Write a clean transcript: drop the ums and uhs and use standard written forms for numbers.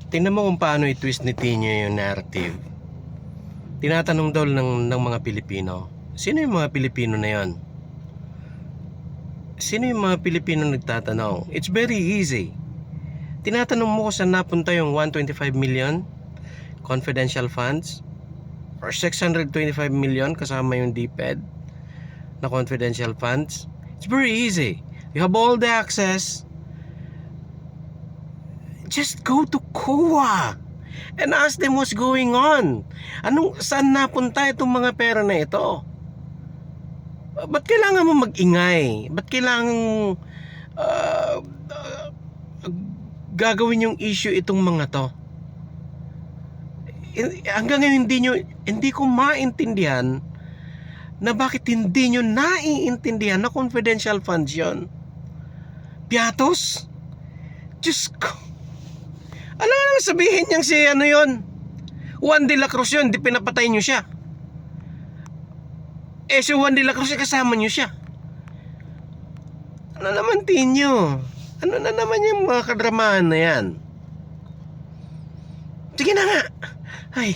Tingnan mo kung paano i-twist ni Tino yung narrative. Tinatanong daw ng mga Pilipino, sino yung mga Pilipino na yon? Sino yung mga Pilipino nagtatanong? It's very easy. Tinatanong mo kung saan napunta yung 125 million confidential funds or 625 million kasama yung DepEd na confidential funds. It's very easy. You have all the access. Just go to COA and ask them what's going on. Saan napunta itong mga pera na ito? Ba't kailangan mo mag-ingay? Ba't kailangan gagawin yung issue itong mga to? Hanggang ngayon hindi ko maintindihan na bakit hindi nyo naiintindihan na confidential funds yon. Piatos? Diyos ko. Ano naman sabihin niyang si ano yon? Juan de la Cruz yun, di pinapatay nyo siya. Si Juan de la Cruz kasama nyo siya. Ano naman Tinyo? Ano na naman yung mga kadramahan na yan? Sige na nga. Ay.